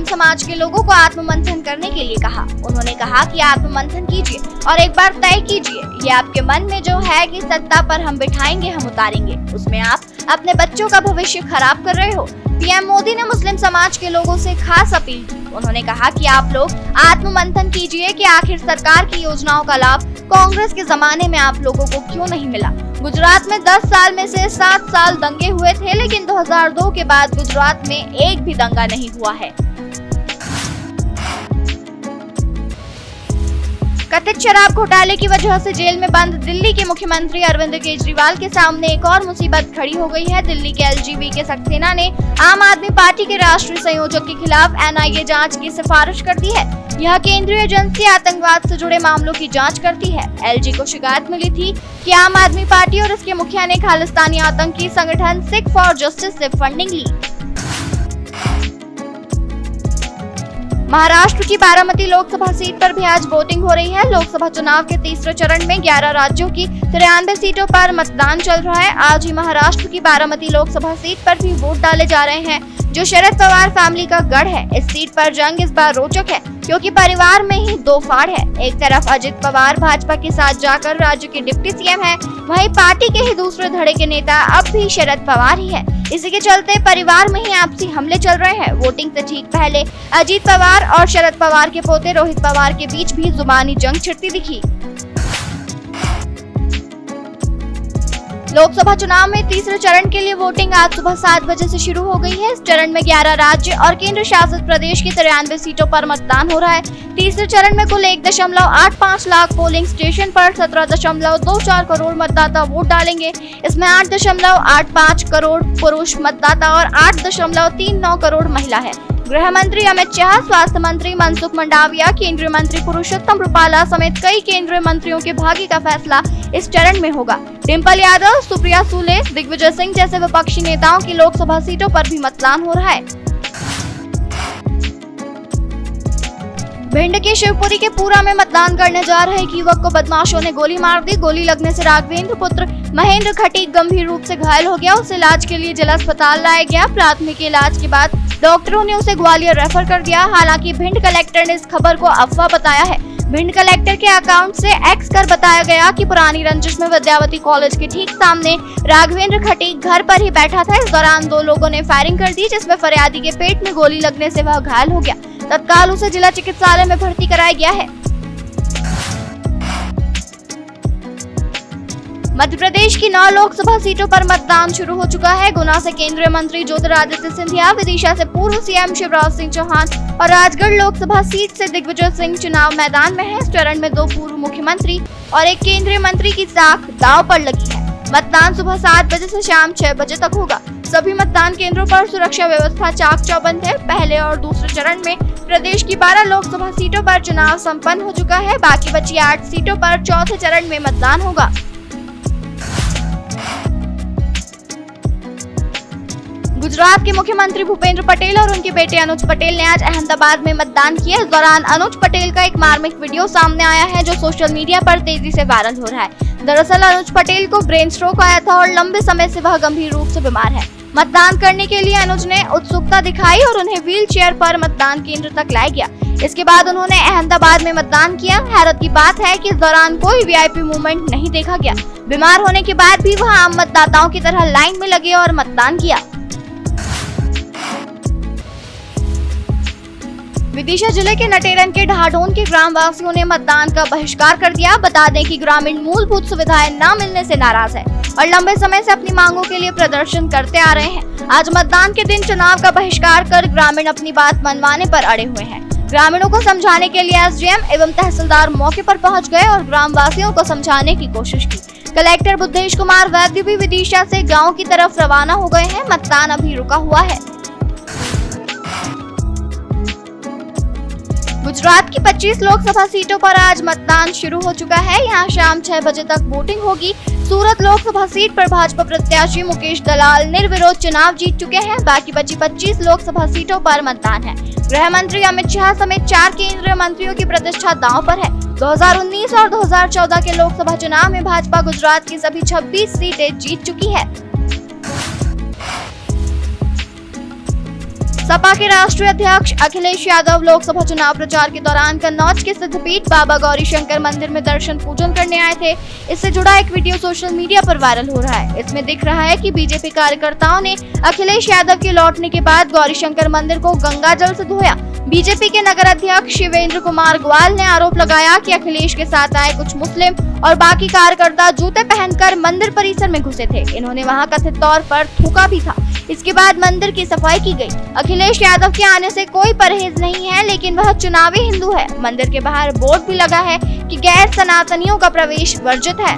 समाज के लोगों को आत्ममंथन करने के लिए कहा। उन्होंने कहा कि आत्ममंथन कीजिए और एक बार तय कीजिए, ये आपके मन में जो है कि सत्ता पर हम बिठाएंगे, हम उतारेंगे, उसमें आप अपने बच्चों का भविष्य खराब कर रहे हो। पीएम मोदी ने मुस्लिम समाज के लोगों से खास अपील की। उन्होंने कहा कि आप लोग आत्ममंथन कीजिए कि आखिर सरकार की योजनाओं का लाभ कांग्रेस के जमाने में आप लोगों को क्यों नहीं मिला। गुजरात में 10 साल में से 7 साल दंगे हुए थे, लेकिन 2002 के बाद गुजरात में एक भी दंगा नहीं हुआ है। कथित शराब घोटाले की वजह से जेल में बंद दिल्ली के मुख्यमंत्री अरविंद केजरीवाल के सामने एक और मुसीबत खड़ी हो गई है। दिल्ली के एलजीबी के सक्सेना ने आम आदमी पार्टी के राष्ट्रीय संयोजक के खिलाफ एनआईए जांच की सिफारिश कर दी है। यह केंद्रीय एजेंसी आतंकवाद से जुड़े मामलों की जांच करती है। एलजी को शिकायत मिली थी कि आम आदमी पार्टी और इसके मुखिया ने खालिस्तानी आतंकी संगठन सिख फॉर जस्टिस से फंडिंग ली। महाराष्ट्र की बारामती लोकसभा सीट पर भी आज वोटिंग हो रही है। लोकसभा चुनाव के तीसरे चरण में 11 राज्यों की 93 सीटों पर मतदान चल रहा है। आज ही महाराष्ट्र की बारामती लोकसभा सीट पर भी वोट डाले जा रहे हैं, जो शरद पवार फैमिली का गढ़ है। इस सीट पर जंग इस बार रोचक है, क्योंकि परिवार में ही दो फाड़ है। एक तरफ अजित पवार भाजपा के साथ जाकर राज्य के डिप्टी सीएम है, वहीं पार्टी के ही दूसरे धड़े के नेता अब भी शरद पवार ही है। इसी के चलते परिवार में ही आपसी हमले चल रहे हैं। वोटिंग से ठीक पहले अजित पवार और शरद पवार के पोते रोहित पवार के बीच भी जुबानी जंग छिड़ती दिखी। लोकसभा चुनाव में तीसरे चरण के लिए वोटिंग आज सुबह 7 बजे से शुरू हो गई है। इस चरण में 11 राज्य और केंद्र शासित प्रदेश की 93 सीटों पर मतदान हो रहा है। तीसरे चरण में कुल 1.85 लाख पोलिंग स्टेशन पर 17.24 करोड़ मतदाता वोट डालेंगे। इसमें 8.85 करोड़ पुरुष मतदाता और 8.39 करोड़ महिला है। गृह मंत्री अमित शाह, स्वास्थ्य मंत्री मनसुख मंडाविया, केंद्रीय मंत्री पुरुषोत्तम रूपाला समेत कई केंद्रीय मंत्रियों के भाग्य का फैसला इस चरण में होगा। डिम्पल यादव, सुप्रिया सुले, दिग्विजय सिंह जैसे विपक्षी नेताओं की लोकसभा सीटों पर भी मतदान हो रहा है। भिंड के शिवपुरी के पूरा में मतदान करने जा रहे एक युवक को बदमाशों ने गोली मार दी। गोली लगने से राघवेंद्र पुत्र महेंद्र खटीक गंभीर रूप से घायल हो गया। उसे इलाज के लिए जिला अस्पताल लाया गया। प्राथमिक इलाज के बाद डॉक्टरों ने उसे ग्वालियर रेफर कर दिया। हालांकि भिंड कलेक्टर ने इस खबर को अफवाह बताया है। भिंड कलेक्टर के अकाउंट से एक्स कर बताया गया कि पुरानी रंजिश में विद्यावती कॉलेज के ठीक सामने राघवेंद्र खटीक घर पर ही बैठा था। इस दौरान दो लोगों ने फायरिंग कर दी, जिसमें फरियादी के पेट में गोली लगने से वह घायल हो गया। तत्काल उसे जिला चिकित्सालय में भर्ती कराया गया है। मध्य प्रदेश की 9 लोकसभा सीटों पर मतदान शुरू हो चुका है। गुना से केंद्रीय मंत्री ज्योतिरादित्य सिंधिया, विदिशा से पूर्व सीएम शिवराज सिंह चौहान और राजगढ़ लोकसभा सीट से दिग्विजय सिंह चुनाव मैदान में है। इस चरण में 2 पूर्व मुख्यमंत्री और एक केंद्रीय मंत्री की साख दांव पर लगी है। मतदान सुबह 7 बजे से शाम 6 बजे तक होगा। सभी मतदान केंद्रों पर सुरक्षा व्यवस्था चाक चौबंद है। पहले और दूसरे चरण में प्रदेश की 12 लोकसभा सीटों पर चुनाव संपन्न हो चुका है। बाकी बची 8 सीटों पर चौथे चरण में मतदान होगा। गुजरात के मुख्यमंत्री भूपेंद्र पटेल और उनके बेटे अनुज पटेल ने आज अहमदाबाद में मतदान किया। इस दौरान अनुज पटेल का एक मार्मिक वीडियो सामने आया है, जो सोशल मीडिया पर तेजी से वायरल हो रहा है। दरअसल अनुज पटेल को ब्रेन स्ट्रोक आया था और लंबे समय से वह गंभीर रूप से बीमार है। मतदान करने के लिए अनुज ने उत्सुकता दिखाई और उन्हें व्हील चेयर पर मतदान केंद्र तक लाया गया। इसके बाद उन्होंने अहमदाबाद में मतदान किया। हैरत की बात है कि इस दौरान कोई वीआईपी मूवमेंट नहीं देखा गया। बीमार होने के बाद भी वह आम मतदाताओं की तरह लाइन में लगे और मतदान किया। विदिशा जिले के नटेरन के ढाढोन के ग्रामवासियों ने मतदान का बहिष्कार कर दिया। बता दें कि ग्रामीण मूलभूत सुविधाएं न मिलने से नाराज है और लंबे समय से अपनी मांगों के लिए प्रदर्शन करते आ रहे हैं। आज मतदान के दिन चुनाव का बहिष्कार कर ग्रामीण अपनी बात मनवाने पर अड़े हुए हैं। ग्रामीणों को समझाने के लिए एसडीएम एवं तहसीलदार मौके पर पहुंच गए और ग्रामवासियों को समझाने की कोशिश की। कलेक्टर बुद्धेश कुमार वैद्य भी विदिशा से गाँव की तरफ रवाना हो गए हैं। मतदान अभी रुका हुआ है। गुजरात की 25 लोकसभा सीटों पर आज मतदान शुरू हो चुका है। यहां शाम 6 बजे तक वोटिंग होगी। सूरत लोकसभा सीट पर भाजपा प्रत्याशी मुकेश दलाल निर्विरोध चुनाव जीत चुके हैं। बाकी बची 25 लोकसभा सीटों पर मतदान है। गृह मंत्री अमित शाह समेत 4 केंद्रीय मंत्रियों की प्रतिष्ठा दांव पर है। 2019 और 2014 के लोकसभा चुनाव में भाजपा गुजरात की सभी 26 सीटें जीत चुकी है। सपा के राष्ट्रीय अध्यक्ष अखिलेश यादव लोकसभा चुनाव प्रचार के दौरान कन्नौज के सिद्धपीठ बाबा गौरीशंकर मंदिर में दर्शन पूजन करने आए थे। इससे जुड़ा एक वीडियो सोशल मीडिया पर वायरल हो रहा है। इसमें दिख रहा है कि बीजेपी कार्यकर्ताओं ने अखिलेश यादव के लौटने के बाद गौरीशंकर मंदिर को गंगा जल से धोया। बीजेपी के नगर अध्यक्ष शिवेंद्र कुमार ग्वाल ने आरोप लगाया कि अखिलेश के साथ आए कुछ मुस्लिम और बाकी कार्यकर्ता जूते पहनकर मंदिर परिसर में घुसे थे। इन्होंने वहां कथित तौर पर थूका भी था। इसके बाद मंदिर की सफाई की गई। अखिलेश यादव के आने से कोई परहेज नहीं है, लेकिन वह चुनावी हिंदू है। मंदिर के बाहर बोर्ड भी लगा है कि गैर सनातनियों का प्रवेश वर्जित है।